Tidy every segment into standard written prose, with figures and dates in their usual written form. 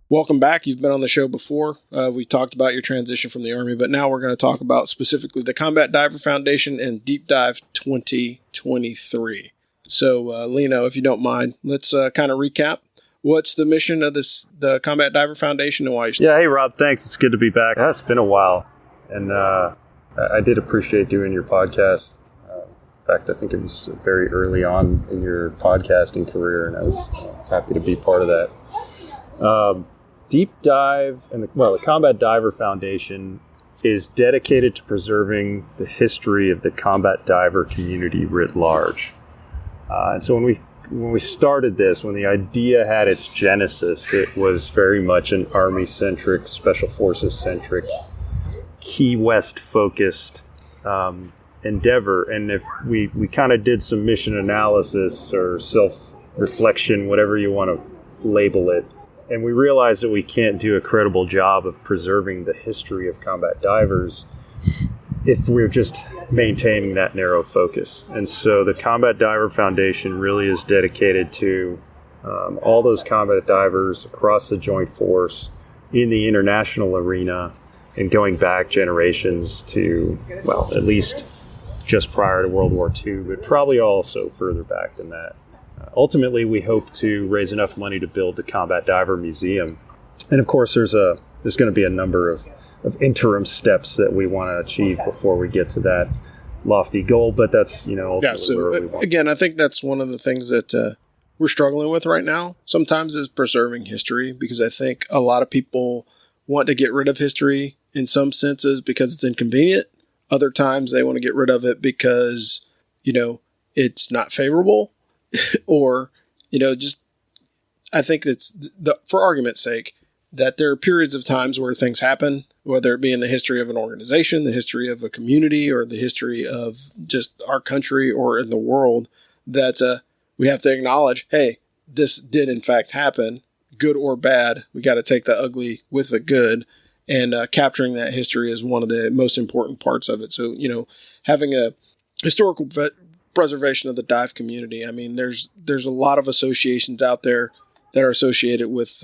Welcome back. You've been on the show before. We talked about your transition from the Army, but now we're going to talk about specifically the Combat Diver Foundation and Deep Dive 2023. So, Lino, if you don't mind, let's kind of recap. What's the mission of the Combat Diver Foundation and why? Yeah, hey, Rob, thanks. It's good to be back. Yeah, it's been a while, and I did appreciate doing your podcast. In fact, I think it was very early on in your podcasting career, and I was happy to be part of that. Deep Dive and the Combat Diver Foundation is dedicated to preserving the history of the combat diver community writ large. And so when we started this, when the idea had its genesis, it was very much an Army-centric, Special Forces-centric, Key West-focused endeavor. And if we kind of did some mission analysis or self-reflection, whatever you want to label it, and we realized that we can't do a credible job of preserving the history of combat divers if we're just maintaining that narrow focus. And so the Combat Diver Foundation really is dedicated to all those combat divers across the Joint Force in the international arena and going back generations to, well, at least just prior to World War II, but probably also further back than that. Ultimately, we hope to raise enough money to build the Combat Diver Museum. And of course, there's going to be a number of interim steps that we want to achieve before we get to that lofty goal. But that's, ultimately where we want. Again, I think that's one of the things that we're struggling with right now. Sometimes is preserving history, because I think a lot of people want to get rid of history in some senses because it's inconvenient. Other times they want to get rid of it because, it's not favorable. Or, just, I think it's, for argument's sake, that there are periods of times where things happen, whether it be in the history of an organization, the history of a community, or the history of just our country or in the world, that we have to acknowledge, hey, this did in fact happen, good or bad. We got to take the ugly with the good, and capturing that history is one of the most important parts of it. So, having a historical preservation of the dive community. I mean, there's a lot of associations out there that are associated with,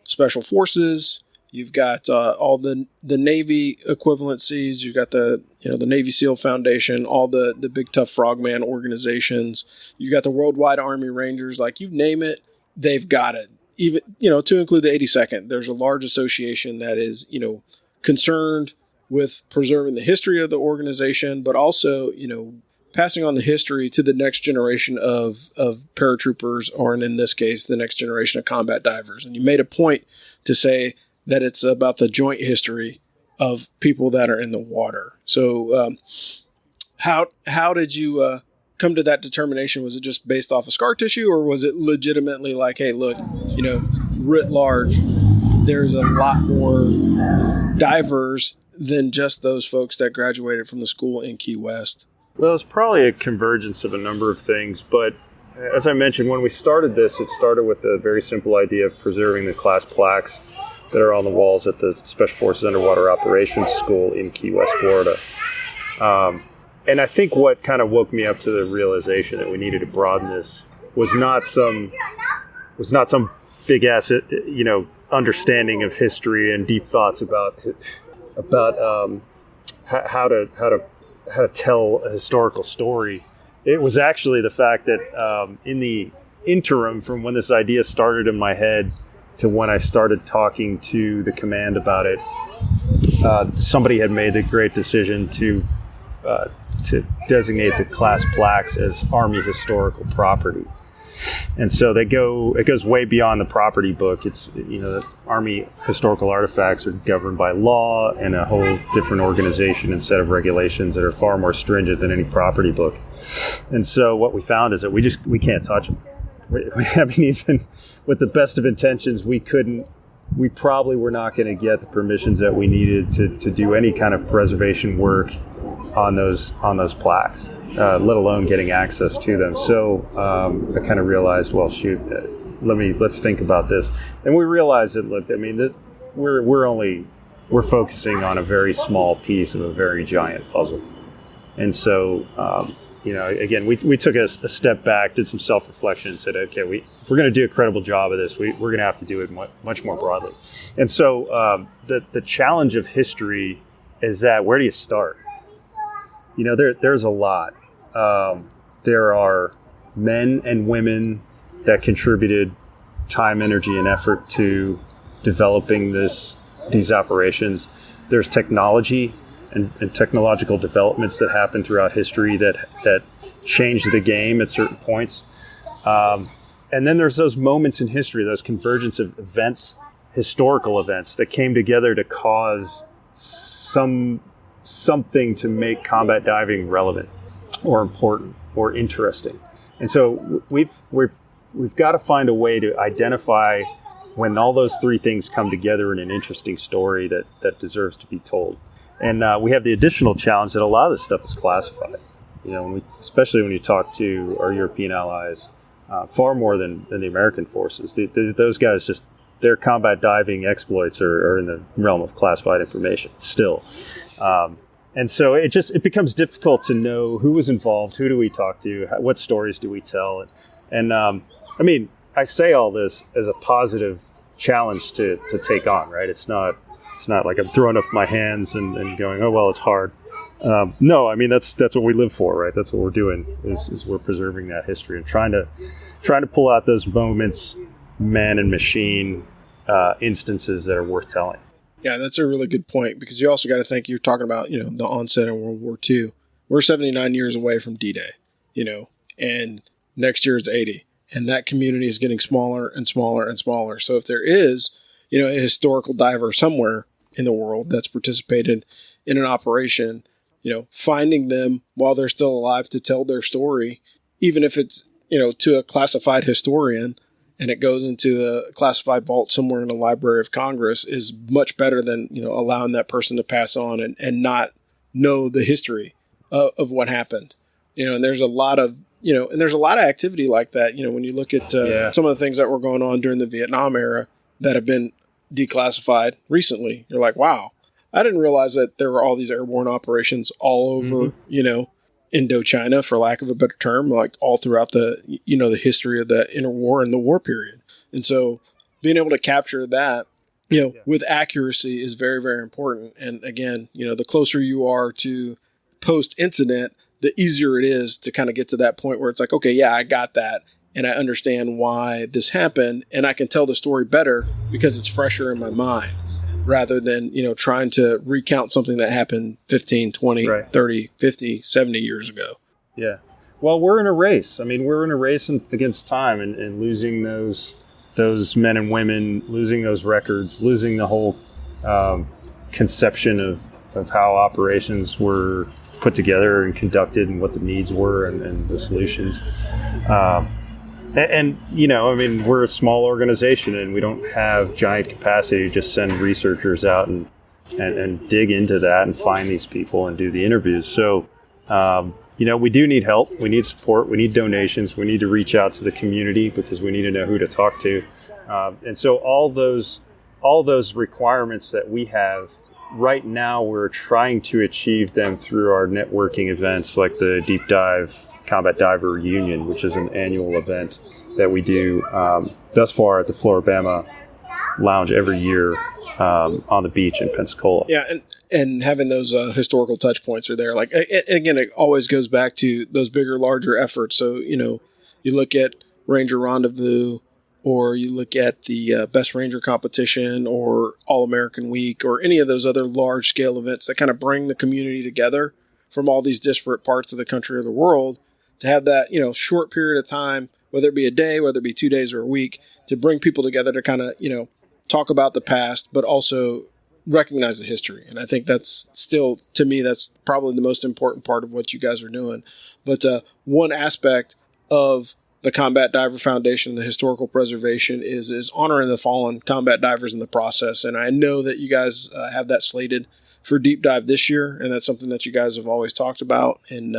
Special Forces. You've got all the Navy equivalencies. You've got the Navy SEAL Foundation, all the big tough frogman organizations. You've got the Worldwide Army Rangers. Like, you name it, they've got it. Even, to include the 82nd, there's a large association that is, concerned with preserving the history of the organization, but also, passing on the history to the next generation of paratroopers, or in this case, the next generation of combat divers. And you made a point to say that it's about the joint history of people that are in the water. So how did you come to that determination? Was it just based off of scar tissue, or was it legitimately like, hey, look, writ large, there's a lot more divers than just those folks that graduated from the school in Key West? Well, it's probably a convergence of a number of things, but as I mentioned, when we started this, it started with a very simple idea of preserving the class plaques that are on the walls at the Special Forces Underwater Operations School in Key West, Florida. And I think what kind of woke me up to the realization that we needed to broaden this was not some big ass, understanding of history and deep thoughts about how to tell a historical story. It was actually the fact that in the interim from when this idea started in my head to when I started talking to the command about it, somebody had made the great decision to designate the class plaques as Army historical property. And so it goes way beyond the property book. It's, the Army historical artifacts are governed by law and a whole different organization and set of regulations that are far more stringent than any property book. And so what we found is that we can't touch them. Even with the best of intentions, we probably were not going to get the permissions that we needed to do any kind of preservation work on those plaques. Let alone getting access to them. So I kind of realized, well, shoot, let's think about this. And we realized that, look, that we're focusing on a very small piece of a very giant puzzle. And so, again, we took a step back, did some self-reflection, and said, okay, if we're going to do a credible job of this, we're going to have to do it much more broadly. And so the challenge of history is that where do you start? There's a lot. There are men and women that contributed time, energy, and effort to developing these operations. There's technology and technological developments that happen throughout history that change the game at certain points. And then there's those moments in history, those convergence of events, historical events that came together to cause something to make combat diving relevant or important or interesting. And so we've got to find a way to identify when all those three things come together in an interesting story that deserves to be told. And we have the additional challenge that a lot of this stuff is classified. Especially when you talk to our European allies, far more than the American forces. Those guys their combat diving exploits are in the realm of classified information still. And so it becomes difficult to know who was involved, who do we talk to, what stories do we tell. And I say all this as a positive challenge to take on, right? It's not like I'm throwing up my hands and going, oh, well, it's hard. No, that's what we live for, right? That's what we're doing is we're preserving that history and trying to pull out those moments, man and machine instances that are worth telling. Yeah, that's a really good point, because you also got to think, you're talking about, the onset in World War II. We're 79 years away from D-Day, and next year is 80. And that community is getting smaller and smaller and smaller. So if there is, a historical diver somewhere in the world that's participated in an operation, finding them while they're still alive to tell their story, even if it's, to a classified historian and it goes into a classified vault somewhere in the Library of Congress, is much better than, allowing that person to pass on and not know the history of what happened. And there's a lot of, and there's a lot of activity like that. When you look at some of the things that were going on during the Vietnam era that have been declassified recently, you're like, wow, I didn't realize that there were all these airborne operations all over, Indochina, for lack of a better term, like all throughout the history of the interwar and the war period. And so being able to capture that, with accuracy is very, very important. And again, the closer you are to post-incident, the easier it is to kind of get to that point where it's like, okay, yeah, I got that. And I understand why this happened. And I can tell the story better because it's fresher in my mind, rather than, trying to recount something that happened 15, 20, right, 30, 50, 70 years ago. Yeah. Well, we're in a race. We're in a race against time and losing those men and women, losing those records, losing the whole conception of how operations were put together and conducted and what the needs were and the solutions. We're a small organization and we don't have giant capacity to just send researchers out and dig into that and find these people and do the interviews. So, we do need help. We need support. We need donations. We need to reach out to the community because we need to know who to talk to. And so all those requirements that we have right now, we're trying to achieve them through our networking events like the Deep Dive Combat Diver Reunion, which is an annual event that we do thus far at the Floribama Lounge every year on the beach in Pensacola. Yeah, and having those historical touch points are there. Like, again, it always goes back to those bigger, larger efforts. So, you look at Ranger Rendezvous, or you look at the Best Ranger competition or All-American Week, or any of those other large-scale events that kind of bring the community together from all these disparate parts of the country or the world, to have that, short period of time, whether it be a day, whether it be 2 days or a week, to bring people together to kind of, talk about the past, but also recognize the history. And I think that's still, to me, that's probably the most important part of what you guys are doing. But one aspect of the Combat Diver Foundation, the historical preservation, is honoring the fallen combat divers in the process. And I know that you guys have that slated for Deep Dive this year, and that's something that you guys have always talked about. And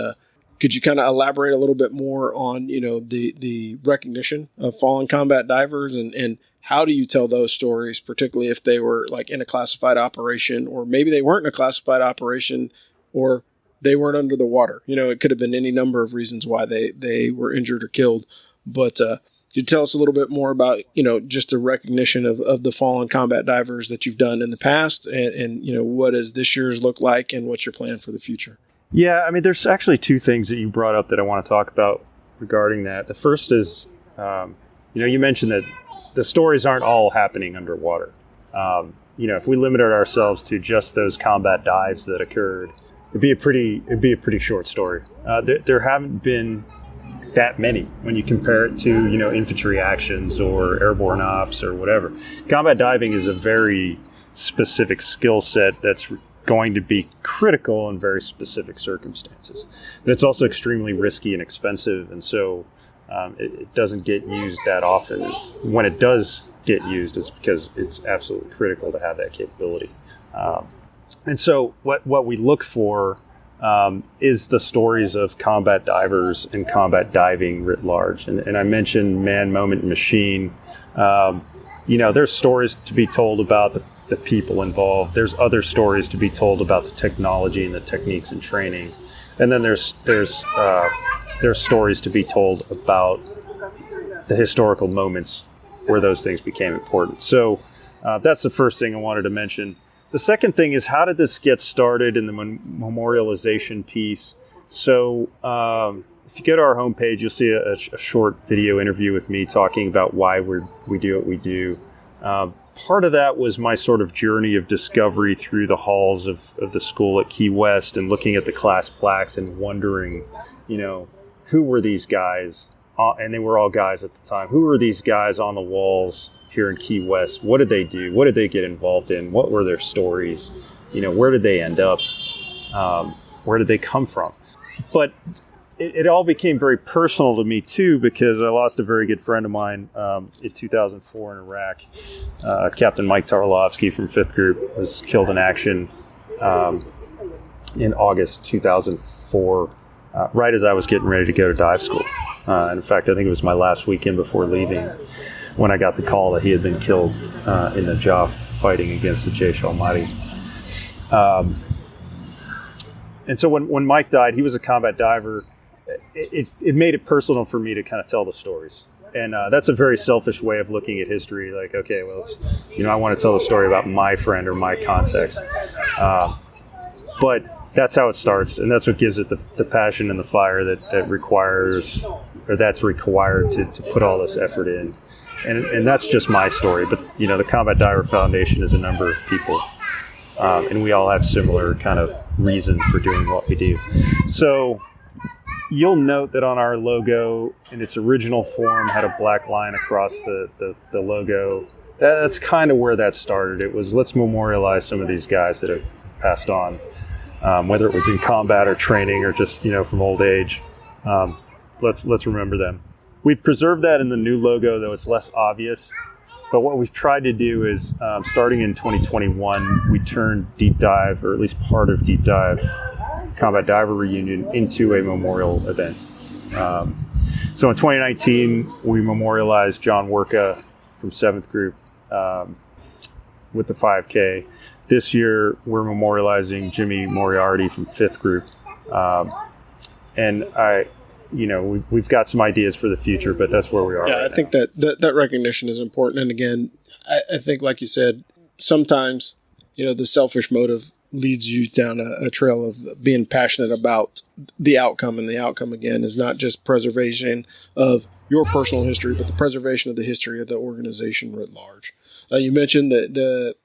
could you kind of elaborate a little bit more on, the recognition of fallen combat divers, and how do you tell those stories, particularly if they were like in a classified operation, or maybe they weren't in a classified operation, or they weren't under the water. It could have been any number of reasons why they were injured or killed. But could you tell us a little bit more about, just the recognition of the fallen combat divers that you've done in the past and what does this year's look like and what's your plan for the future? Yeah, I mean, there's actually two things that you brought up that I want to talk about regarding that. The first is, you mentioned that the stories aren't all happening underwater. If we limited ourselves to just those combat dives that occurred, it'd be a pretty short story. There haven't been that many when you compare it to, infantry actions or airborne ops or whatever. Combat diving is a very specific skill set that's going to be critical in very specific circumstances. And it's also extremely risky and expensive, and so it doesn't get used that often. When it does get used, it's because it's absolutely critical to have that capability. And so what we look for is the stories of combat divers and combat diving writ large. And I mentioned man, moment, machine. There's stories to be told about the people involved. There's other stories to be told about the technology and the techniques and training. And then there's stories to be told about the historical moments where those things became important. So that's the first thing I wanted to mention. The second thing is, how did this get started in the memorialization piece? So if you go to our homepage, you'll see a short video interview with me talking about why we do what we do. Part of that was my sort of journey of discovery through the halls of the school at Key West and looking at the class plaques and wondering, who were these guys? And they were all guys at the time. Who were these guys on the walls here in Key West? What did they do? What did they get involved in? What were their stories? Where did they end up? Where did they come from? But it all became very personal to me too, because I lost a very good friend of mine in 2004 in Iraq. Captain Mike Tarlovsky from 5th Group was killed in action in August 2004, right as I was getting ready to go to dive school. In fact, I think it was my last weekend before leaving when I got the call that he had been killed in the Najaf fighting against the Jaish al-Mahdi. And so when Mike died, he was a combat diver. It made it personal for me to kind of tell the stories. And that's a very selfish way of looking at history. Like, okay, well, I want to tell the story about my friend or my context. But that's how it starts. And that's what gives it the passion and the fire that requires, or that's required to put all this effort in. And that's just my story. But, the Combat Diver Foundation is a number of people. And we all have similar kind of reasons for doing what we do. So you'll note that on our logo, in its original form, had a black line across the logo. That's kind of where that started. It was, let's memorialize some of these guys that have passed on, whether it was in combat or training or just, from old age. Let's remember them. We've preserved that in the new logo, though it's less obvious. But what we've tried to do is, starting in 2021, we turned Deep Dive, or at least part of Deep Dive, Combat Diver Reunion, into a memorial event. So in 2019, we memorialized John Worka from 7th Group with the 5K. This year, we're memorializing Jimmy Moriarty from 5th Group. And we've got some ideas for the future, but that's where we are. Yeah, I think that recognition is important. And again, I think, like you said, sometimes, the selfish motive leads you down a trail of being passionate about the outcome. And the outcome, again, is not just preservation of your personal history, but the preservation of the history of the organization writ large. You mentioned the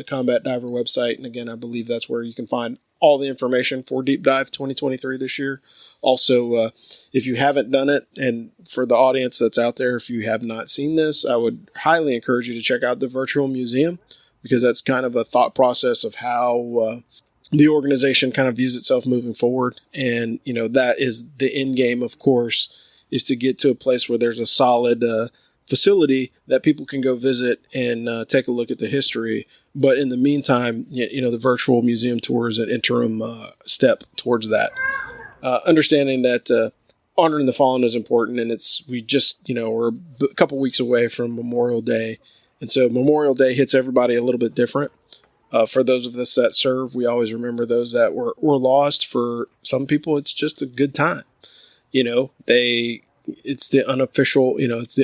Combat Diver website. And again, I believe that's where you can find all the information for Deep Dive 2023 this year. Also, if you haven't done it, and for the audience that's out there, if you have not seen this, I would highly encourage you to check out the virtual museum, because that's kind of a thought process of how the organization kind of views itself moving forward. And, that is the end game, of course, is to get to a place where there's a solid facility that people can go visit and take a look at the history. But in the meantime, the virtual museum tour is an interim step towards that. Understanding that honoring the fallen is important, and we're a couple weeks away from Memorial Day. And so Memorial Day hits everybody a little bit different. For those of us that serve, we always remember those that were lost. For some people, it's just a good time. It's the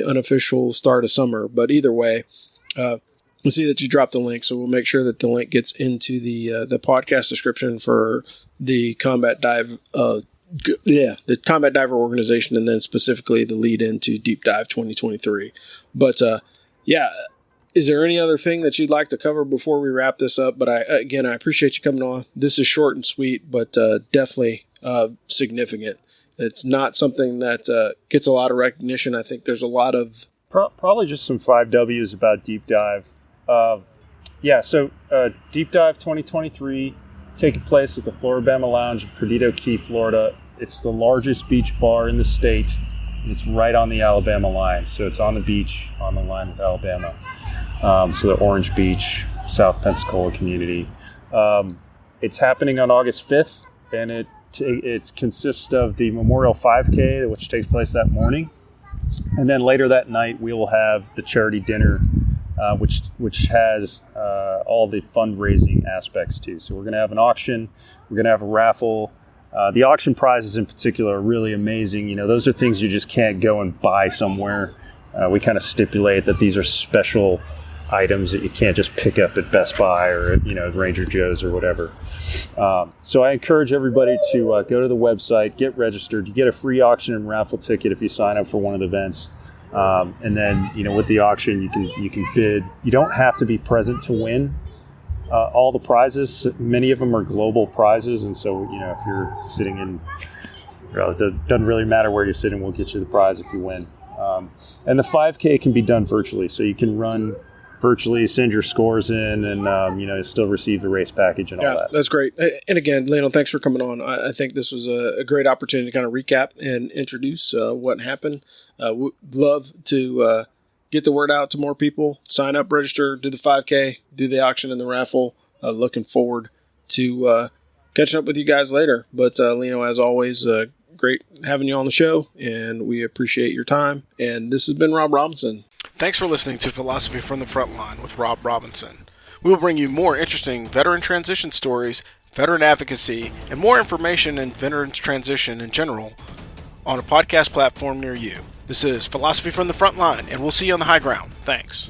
unofficial start of summer. But either way, we'll see that you dropped the link, so we'll make sure that the link gets into the podcast description for the Combat Dive. The Combat Diver organization, and then specifically the lead into Deep Dive 2023. But is there any other thing that you'd like to cover before we wrap this up? But I appreciate you coming on. This is short and sweet, but definitely significant. It's not something that gets a lot of recognition. I think there's a lot of... Probably just some 5 W's about Deep Dive. So Deep Dive 2023 taking place at the Floribama Lounge in Perdido Key, Florida. It's the largest beach bar in the state. It's right on the Alabama line. So it's on the beach, on the line with Alabama. So the Orange Beach, South Pensacola community. It's happening on August 5th, and it consists of the Memorial 5K, which takes place that morning. And then later that night, we will have the charity dinner, which has all the fundraising aspects too. So we're going to have an auction. We're going to have a raffle. The auction prizes in particular are really amazing. Those are things you just can't go and buy somewhere. We kind of stipulate that these are special items that you can't just pick up at Best Buy or at Ranger Joe's or whatever. So I encourage everybody to go to the website, get registered. You get a free auction and raffle ticket if you sign up for one of the events. And then, with the auction, you can bid. You don't have to be present to win all the prizes. Many of them are global prizes. And so, if you're sitting in, it doesn't really matter where you're sitting, we'll get you the prize if you win. And the 5K can be done virtually. So you can run virtually, send your scores in, and still receive the race package and all that. That's great. And again, Lino, thanks for coming on. I think this was a great opportunity to kind of recap and introduce what happened. Would love to get the word out to more people. Sign up, register, do the 5K, do the auction and the raffle. Looking forward to catching up with you guys later. But Lino, as always, great having you on the show, and we appreciate your time. And this has been Rob Robinson. Thanks for listening to Philosophy from the Frontline with Rob Robinson. We will bring you more interesting veteran transition stories, veteran advocacy, and more information in veterans transition in general on a podcast platform near you. This is Philosophy from the Frontline, and we'll see you on the high ground. Thanks.